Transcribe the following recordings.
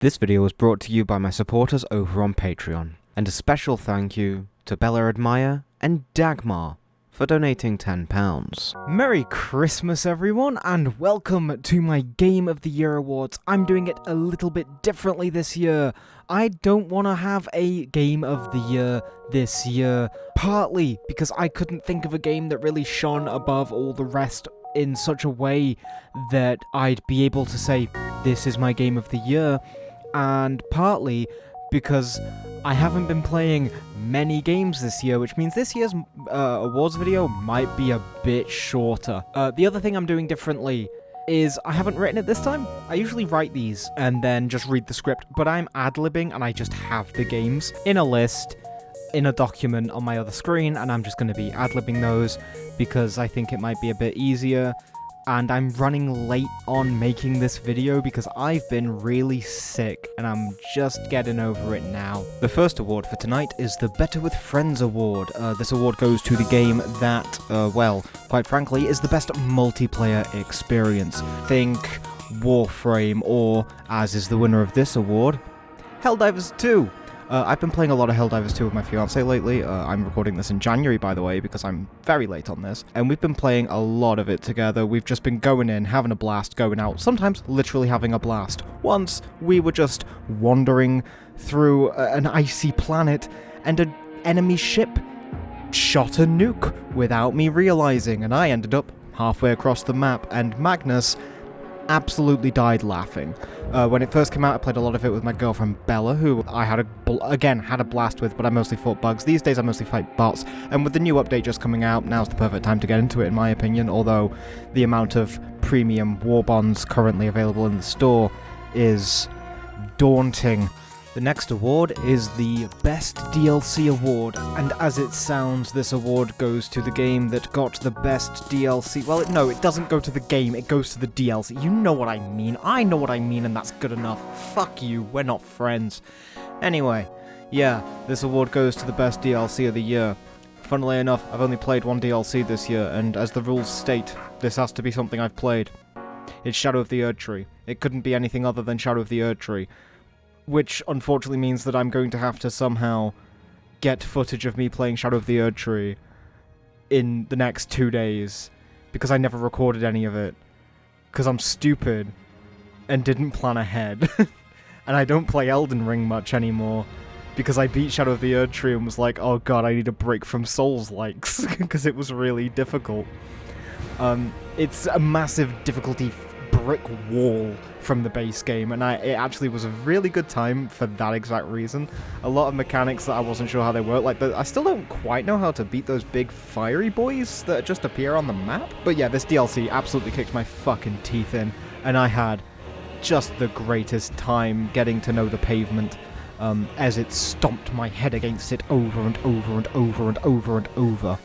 This video was brought to you by my supporters over on Patreon, and a special thank you to Bella Admire and Dagmar for donating £10. Merry Christmas everyone, and welcome to my Game of the Year Awards. I'm doing it a little bit differently this year. I don't want to have a Game of the Year this year, partly because I couldn't think of a game that really shone above all the rest in such a way that I'd be able to say, this is my Game of the Year, and partly because I haven't been playing many games this year, which means this year's awards video might be a bit shorter. The other thing I'm doing differently is I haven't written it this time. I usually write these and then just read the script, but I'm ad-libbing and I just have the games in a list, in a document on my other screen, and I'm just going to be ad-libbing those because I think it might be a bit easier. And I'm running late on making this video because I've been really sick and I'm just getting over it now. The first award for tonight is the Better with Friends award. This award goes to the game that, well, quite frankly, is the best multiplayer experience. Think Warframe, or, as is the winner of this award, Helldivers 2. I've been playing a lot of Helldivers 2 with my fiancé lately. I'm recording this in January, by the way, because I'm very late on this. And we've been playing a lot of it together. We've just been going in, having a blast, going out, sometimes literally having a blast. Once, we were just wandering through an icy planet, and an enemy ship shot a nuke without me realizing, and I ended up halfway across the map, and Magnus absolutely died laughing. When it first came out, I played a lot of it with my girlfriend Bella, who I had a blast with, but I mostly fought bugs. These days I mostly fight bots, and with the new update just coming out, now's the perfect time to get into it, in my opinion, although the amount of premium war bonds currently available in the store is daunting. The next award is the Best DLC award, and as it sounds, this award goes to the game that got the best DLC. Well, no, it doesn't go to the game, it goes to the DLC. You know what I mean. I know what I mean, and that's good enough. Fuck you, we're not friends. Anyway, yeah, this award goes to the best DLC of the year. Funnily enough, I've only played one DLC this year, and as the rules state, this has to be something I've played. It's Shadow of the Erdtree. It couldn't be anything other than Shadow of the Erdtree. Which unfortunately means that I'm going to have to somehow get footage of me playing Shadow of the Erdtree in the next 2 days, because I never recorded any of it, because I'm stupid and didn't plan ahead. And I don't play Elden Ring much anymore, because I beat Shadow of the Erdtree and was like, oh god, I need a break from Souls-likes, because it was really difficult. It's a massive difficulty brick wall from the base game, and it actually was a really good time for that exact reason. A lot of mechanics that I wasn't sure how they work, like I still don't quite know how to beat those big fiery boys that just appear on the map. But yeah, this DLC absolutely kicked my fucking teeth in, and I had just the greatest time getting to know the pavement as it stomped my head against it over and over and over and over and over.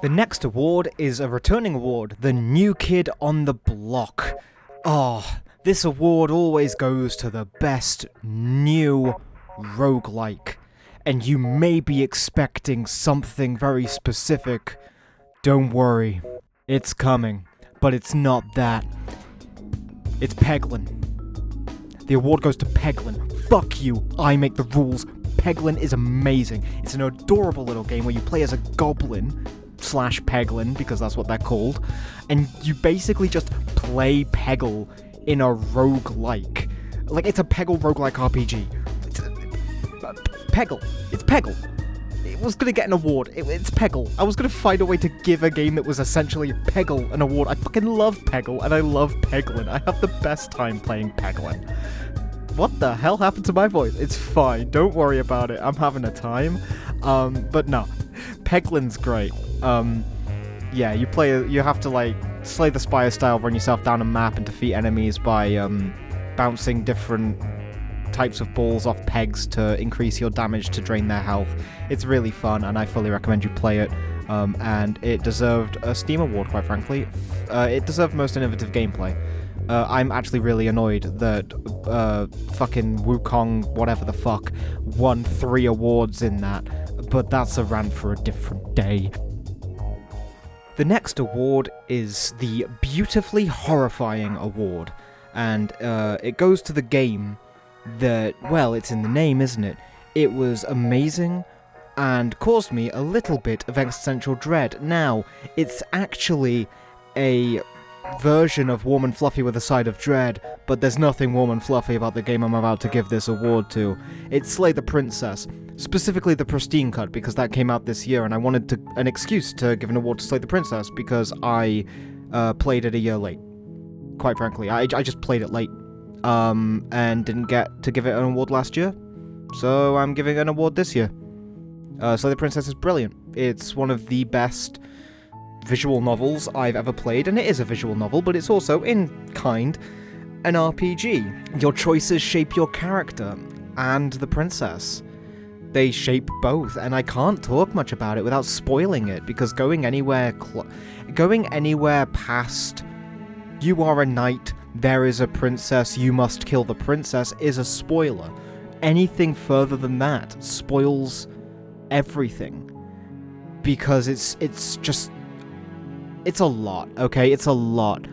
The next award is a returning award, the New Kid on the Block. Oh, this award always goes to the best new roguelike, and you may be expecting something very specific. Don't worry, it's coming, but it's not that. It's Peglin. The award goes to Peglin. Fuck you, I make the rules. Peglin is amazing. It's an adorable little game where you play as a goblin, slash Peglin, because that's what they're called, and you basically just play Peggle in a roguelike. Like, it's a Peggle roguelike RPG. Peggle. It's Peggle. It was gonna get an award. It's Peggle. I was gonna find a way to give a game that was essentially Peggle an award. I fucking love Peggle, and I love Peglin. I have the best time playing Peglin. What the hell happened to my voice? It's fine. Don't worry about it. I'm having a time. But no. Peglin's great. Yeah, you have to, like, Slay the Spire style, run yourself down a map and defeat enemies by, bouncing different types of balls off pegs to increase your damage to drain their health. It's really fun, and I fully recommend you play it, and it deserved a Steam award, quite frankly. It deserved most innovative gameplay. I'm actually really annoyed that, fucking Wukong, whatever the fuck, won 3 awards in that, but that's a rant for a different day. The next award is the Beautifully Horrifying award, and it goes to the game that, well, it's in the name, isn't it? It was amazing and caused me a little bit of existential dread. Now, it's actually a version of Warm and Fluffy with a side of dread, but there's nothing warm and fluffy about the game I'm about to give this award to. It's Slay the Princess, specifically the Pristine Cut, because that came out this year, and I wanted an excuse to give an award to Slay the Princess, because I played it a year late. Quite frankly, I just played it late, and didn't get to give it an award last year, so I'm giving it an award this year. Slay the Princess is brilliant. It's one of the best visual novels I've ever played, and it is a visual novel, but it's also, in kind, an RPG. Your choices shape your character and the princess. They shape both, and I can't talk much about it without spoiling it, because going anywhere past you are a knight, there is a princess, you must kill the princess is a spoiler. Anything further than that spoils everything, because it's a lot, okay? It's a lot.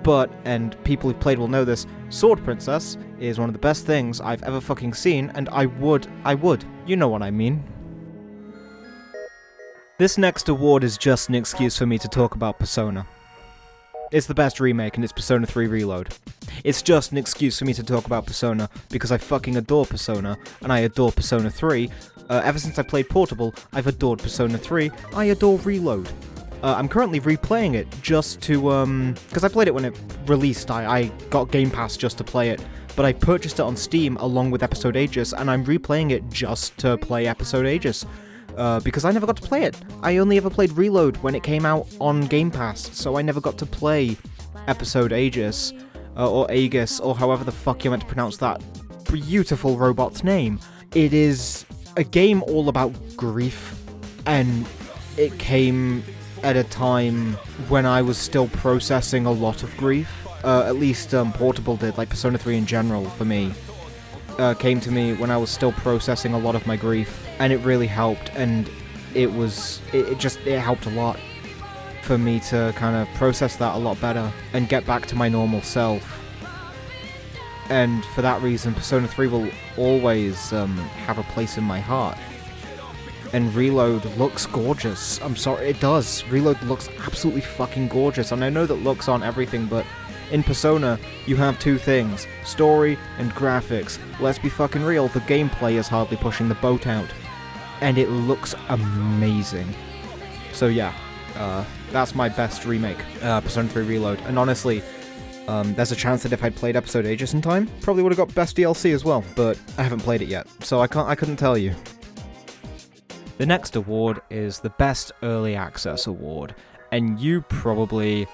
But, and people who've played will know this, Sword Princess is one of the best things I've ever fucking seen, and I would, you know what I mean. This next award is just an excuse for me to talk about Persona. It's the best remake, and it's Persona 3 Reload. It's just an excuse for me to talk about Persona, because I fucking adore Persona, and I adore Persona 3. Ever since I played Portable, I've adored Persona 3, I adore Reload. I'm currently replaying it just to, because I played it when it released. I got Game Pass just to play it, but I purchased it on Steam along with Episode Aegis, and I'm replaying it just to play Episode Aegis, because I never got to play it. I only ever played Reload when it came out on Game Pass, so I never got to play Episode Aegis, or Aegis, or however the fuck you're meant to pronounce that beautiful robot's name. It is a game all about grief, and it came at a time when I was still processing a lot of grief. At least Portable did, like Persona 3 in general, for me. Came to me when I was still processing a lot of my grief, and it really helped, and it helped a lot for me to kind of process that a lot better, and get back to my normal self. And for that reason, Persona 3 will always have a place in my heart. And Reload looks gorgeous. I'm sorry, it does. Reload looks absolutely fucking gorgeous, and I know that looks aren't everything, but in Persona, you have two things, story and graphics. Let's be fucking real, the gameplay is hardly pushing the boat out, and it looks amazing. So yeah, that's my best remake, Persona 3 Reload, and honestly, there's a chance that if I'd played Episode Aegis in time, probably would have got best DLC as well, but I haven't played it yet, so I couldn't tell you. The next award is the Best Early Access Award, and you probably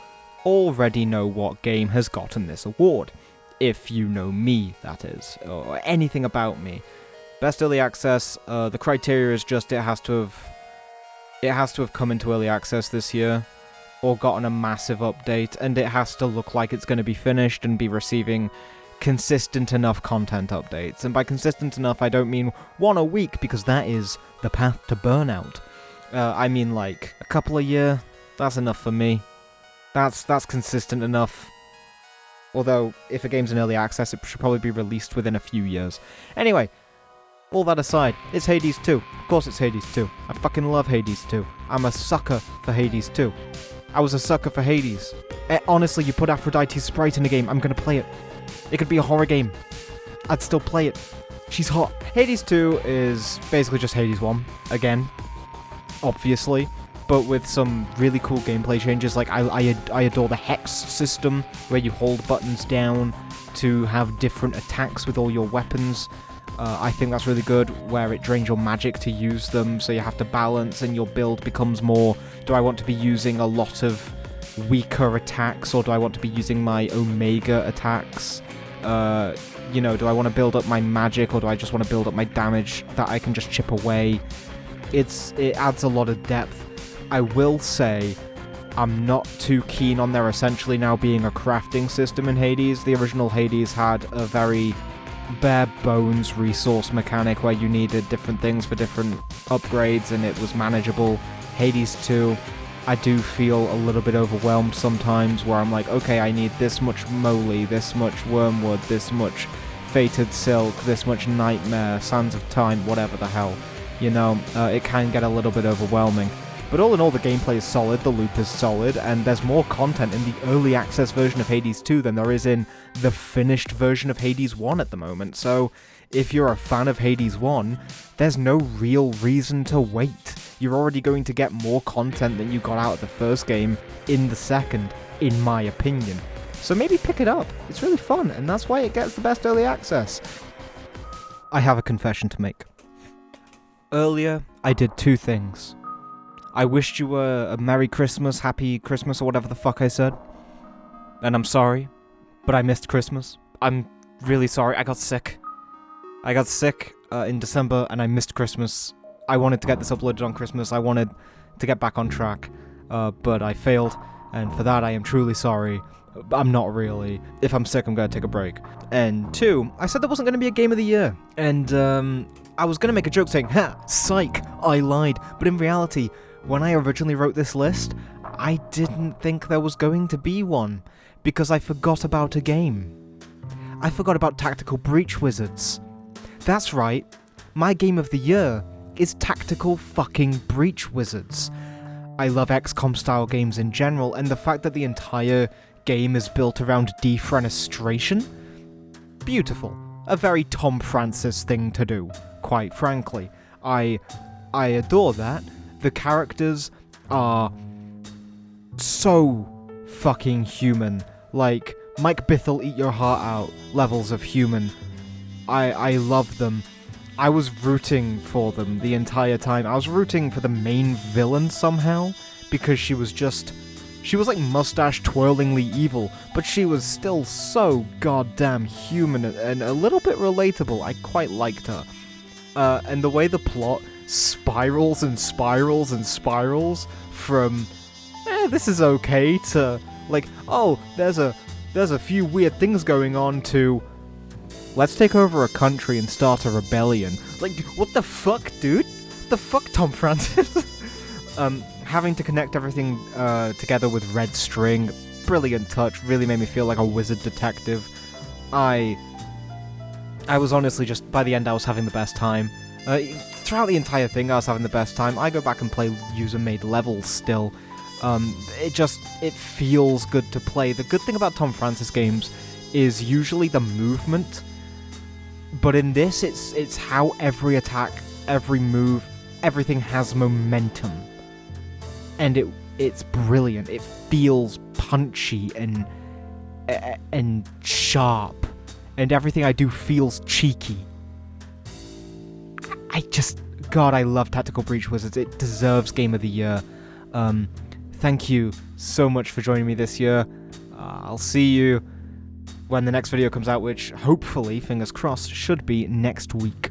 already know what game has gotten this award. If you know me, that is, or anything about me. Best Early Access, the criteria is just it has to have come into Early Access this year, or gotten a massive update, and it has to look like it's going to be finished and be receiving consistent enough content updates. And by consistent enough, I don't mean one a week, because that is the path to burnout. I mean like a couple a year. That's enough for me. That's consistent enough. Although, if a game's in early access, it should probably be released within a few years. Anyway, all that aside, it's Hades 2. Of course it's Hades 2. I fucking love Hades 2. I'm a sucker for Hades 2. I was a sucker for Hades. Honestly, you put Aphrodite's sprite in a game, I'm gonna play it. It could be a horror game. I'd still play it. She's hot. Hades 2 is basically just Hades 1, again, obviously, but with some really cool gameplay changes. Like, I adore the Hex system, where you hold buttons down to have different attacks with all your weapons. I think that's really good, where it drains your magic to use them, so you have to balance, and your build becomes more, do I want to be using a lot of weaker attacks, or do I want to be using my Omega attacks? You know, do I want to build up my magic, or do I just want to build up my damage that I can just chip away? It adds a lot of depth. I will say, I'm not too keen on there essentially now being a crafting system in Hades. The original Hades had a very bare bones resource mechanic where you needed different things for different upgrades, and it was manageable. Hades 2, I do feel a little bit overwhelmed sometimes, where I'm like, okay, I need this much moly, this much wormwood, this much Fated Silk, this much Nightmare, Sands of Time, whatever the hell. You know, it can get a little bit overwhelming. But all in all, the gameplay is solid, the loop is solid, and there's more content in the early access version of Hades 2 than there is in the finished version of Hades 1 at the moment. So, if you're a fan of Hades 1, there's no real reason to wait. You're already going to get more content than you got out of the first game in the second, in my opinion. So maybe pick it up. It's really fun, and that's why it gets the best early access. I have a confession to make. Earlier, I did two things. I wished you a Merry Christmas, Happy Christmas, or whatever the fuck I said. And I'm sorry, but I missed Christmas. I'm really sorry. I got sick. In December, and I missed Christmas. I wanted to get this uploaded on Christmas. I wanted to get back on track, but I failed, and for that I am truly sorry. I'm not really. If I'm sick, I'm gonna take a break. And two, I said there wasn't gonna be a Game of the Year, and I was gonna make a joke saying, "Ha, psych, I lied." But in reality, when I originally wrote this list, I didn't think there was going to be one, because I forgot about a game. I forgot about Tactical Breach Wizards. That's right, my Game of the Year is Tactical fucking Breach Wizards. I love XCOM style games in general, and the fact that the entire game is built around defenestration? Beautiful. A very Tom Francis thing to do, quite frankly. I adore that. The characters are so fucking human. Like, Mike Bithell eat your heart out levels of human. I love them. I was rooting for them the entire time. I was rooting for the main villain somehow, because she was like mustache-twirlingly evil, but she was still so goddamn human and a little bit relatable. I quite liked her. And the way the plot spirals and spirals and spirals from, this is okay, to, like, oh, there's a few weird things going on, to, let's take over a country and start a rebellion. Like, what the fuck, dude? What the fuck, Tom Francis? Having to connect everything together with red string, brilliant touch, really made me feel like a wizard detective. I was honestly just, by the end I was having the best time. Throughout the entire thing I was having the best time. I go back and play user-made levels still. It feels good to play. The good thing about Tom Francis games is usually the movement, but in this it's how every attack, every move, everything has momentum. And it's brilliant. It feels punchy and sharp, and everything I do feels cheeky. God, I love Tactical Breach Wizards. It deserves Game of the Year. Thank you so much for joining me this year. I'll see you when the next video comes out, which hopefully, fingers crossed, should be next week.